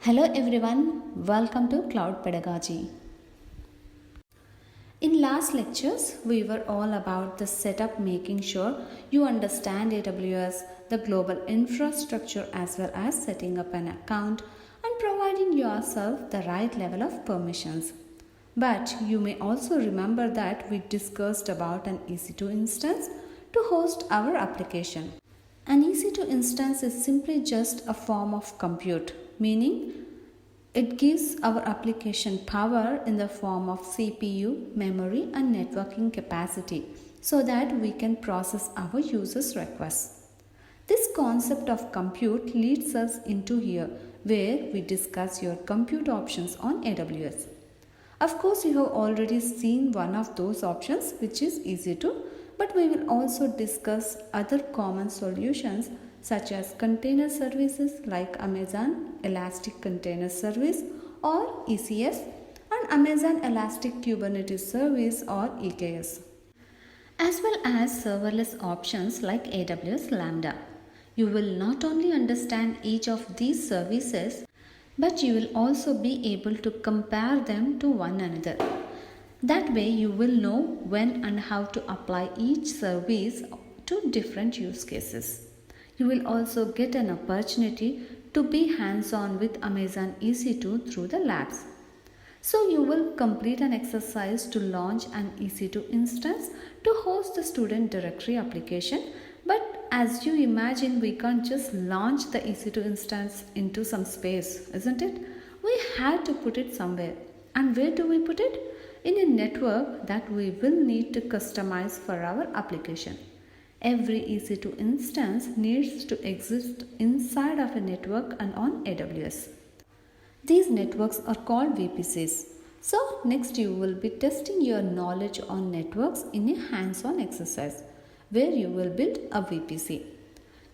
Hello everyone, welcome to Cloud Pedagogy. In last lectures, we were all about the setup, making sure you understand AWS, the global infrastructure, as well as setting up an account and providing yourself the right level of permissions. But you may also remember that we discussed about an EC2 instance to host our application. An EC2 instance is simply just a form of compute, meaning it gives our application power in the form of CPU, memory, and networking capacity so that we can process our users' requests. This concept of compute leads us into here where we discuss your compute options on AWS. Of course, you have already seen one of those options, which is EC2, but we will also discuss other common solutions such as container services like Amazon Elastic Container Service or ECS and Amazon Elastic Kubernetes Service or EKS, as well as serverless options like AWS Lambda. You will not only understand each of these services, but you will also be able to compare them to one another. That way you will know when and how to apply each service to different use cases. You will also get an opportunity to be hands-on with Amazon EC2 through the labs. So you will complete an exercise to launch an EC2 instance to host the student directory application. But as you imagine, we can't just launch the EC2 instance into some space, isn't it? We had to put it somewhere. And where do we put it? In a network that we will need to customize for our application. Every EC2 instance needs to exist inside of a network and on AWS. These networks are called VPCs. So next you will be testing your knowledge on networks in a hands-on exercise where you will build a VPC.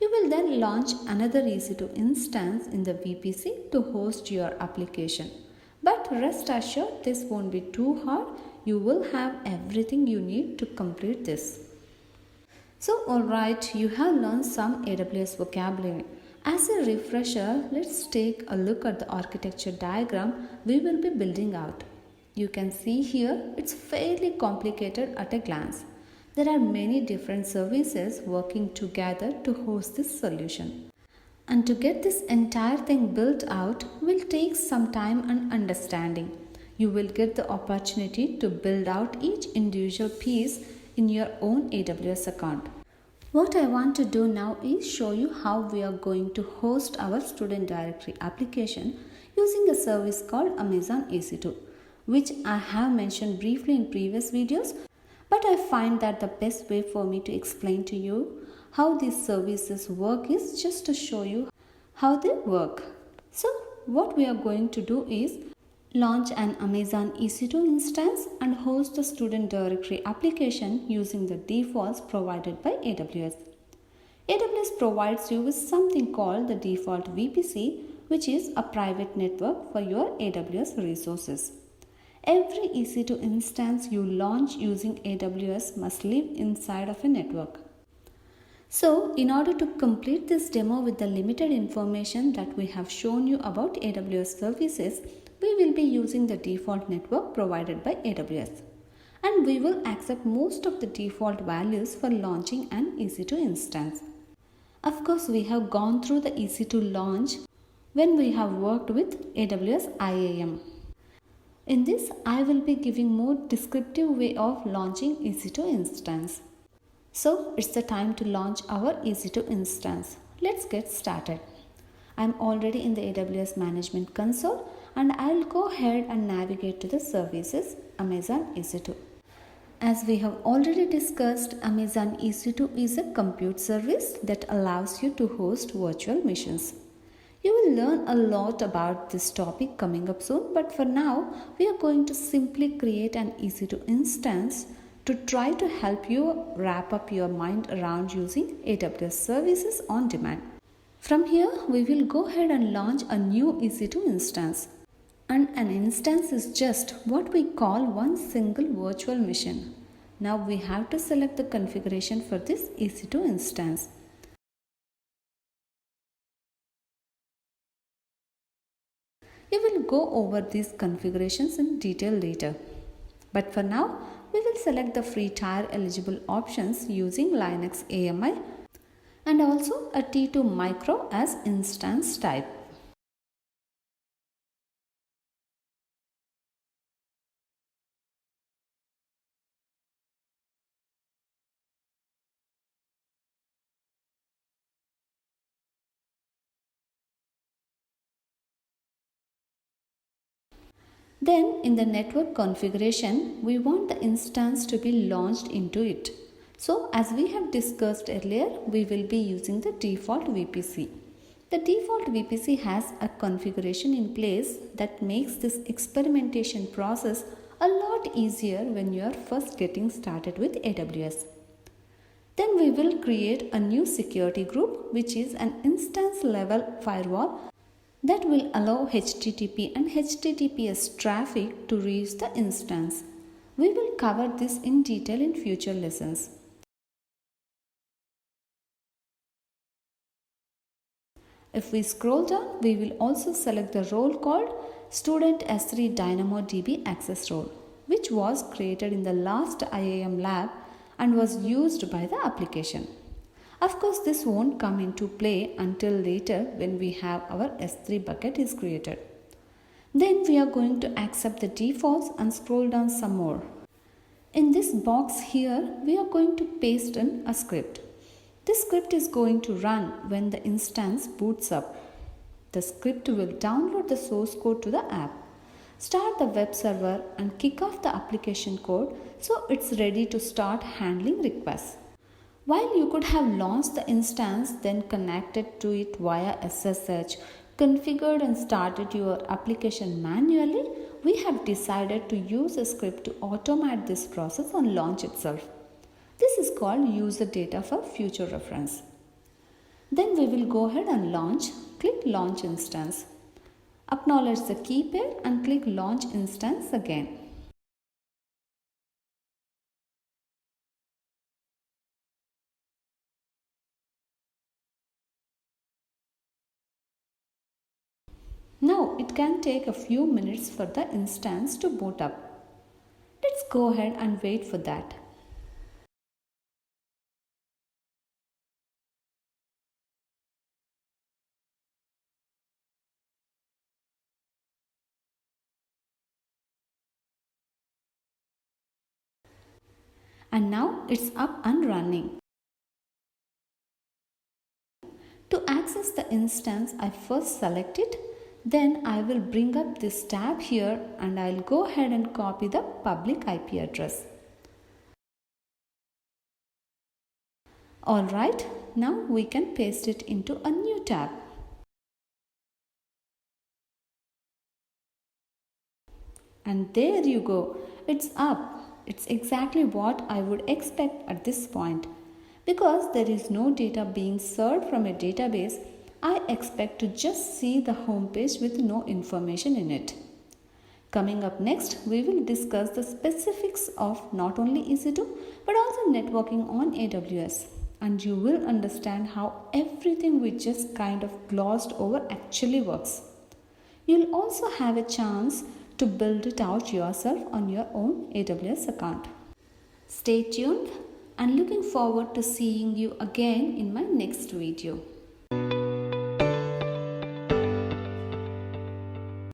You will then launch another EC2 instance in the VPC to host your application. But rest assured, this won't be too hard. You will have everything you need to complete this. So alright, you have learned some AWS vocabulary. As a refresher, let's take a look at the architecture diagram we will be building out. You can see here it's fairly complicated at a glance. There are many different services working together to host this solution. And to get this entire thing built out will take some time and understanding. You will get the opportunity to build out each individual piece in your own AWS account. What I want to do now is show you how we are going to host our student directory application using a service called Amazon EC2, which I have mentioned briefly in previous videos, but I find that the best way for me to explain to you how these services work is just to show you how they work. So what we are going to do is launch an Amazon EC2 instance and host the student directory application using the defaults provided by AWS. AWS provides you with something called the default VPC, which is a private network for your AWS resources. Every EC2 instance you launch using AWS must live inside of a network. So, in order to complete this demo with the limited information that we have shown you about AWS services, we will be using the default network provided by AWS. And we will accept most of the default values for launching an EC2 instance. Of course, we have gone through the EC2 launch when we have worked with AWS IAM. In this, I will be giving more descriptive way of launching EC2 instance. So it's the time to launch our EC2 instance. Let's get started. I'm already in the AWS Management Console and I'll go ahead and navigate to the services Amazon EC2. As we have already discussed, Amazon EC2 is a compute service that allows you to host virtual machines. You will learn a lot about this topic coming up soon, but for now, we are going to simply create an EC2 instance to try to help you wrap up your mind around using AWS services on demand. From here, we will go ahead and launch a new EC2 instance. And an instance is just what we call one single virtual machine. Now we have to select the configuration for this EC2 instance. You will go over these configurations in detail later. But for now, we will select the free tier eligible options using Linux AMI and also a T2 micro as instance type. Then in the network configuration, we want the instance to be launched into it. So as we have discussed earlier, we will be using the default VPC. The default VPC has a configuration in place that makes this experimentation process a lot easier when you are first getting started with AWS. Then we will create a new security group, which is an instance level firewall that will allow HTTP and HTTPS traffic to reach the instance. We will cover this in detail in future lessons. If we scroll down, we will also select the role called Student S3 DynamoDB Access Role, which was created in the last IAM lab and was used by the application. Of course, this won't come into play until later when we have our S3 bucket is created. Then we are going to accept the defaults and scroll down some more. In this box here, we are going to paste in a script. This script is going to run when the instance boots up. The script will download the source code to the app, start the web server and kick off the application code so it's ready to start handling requests. While you could have launched the instance, then connected to it via SSH, configured and started your application manually, we have decided to use a script to automate this process on launch itself. This is called user data for future reference. Then we will go ahead and launch. Click Launch Instance. Acknowledge the key pair and click Launch Instance again. Now it can take a few minutes for the instance to boot up. Let's go ahead and wait for that. And now it's up and running. To access the instance, I first select it. Then I will bring up this tab here and I'll go ahead and copy the public IP address. Alright, now we can paste it into a new tab. And there you go, it's up. It's exactly what I would expect at this point. Because there is no data being served from a database, I expect to just see the home page with no information in it. Coming up next, we will discuss the specifics of not only EC2 but also networking on AWS. And you will understand how everything we just kind of glossed over actually works. You'll also have a chance to build it out yourself on your own AWS account. Stay tuned and looking forward to seeing you again in my next video.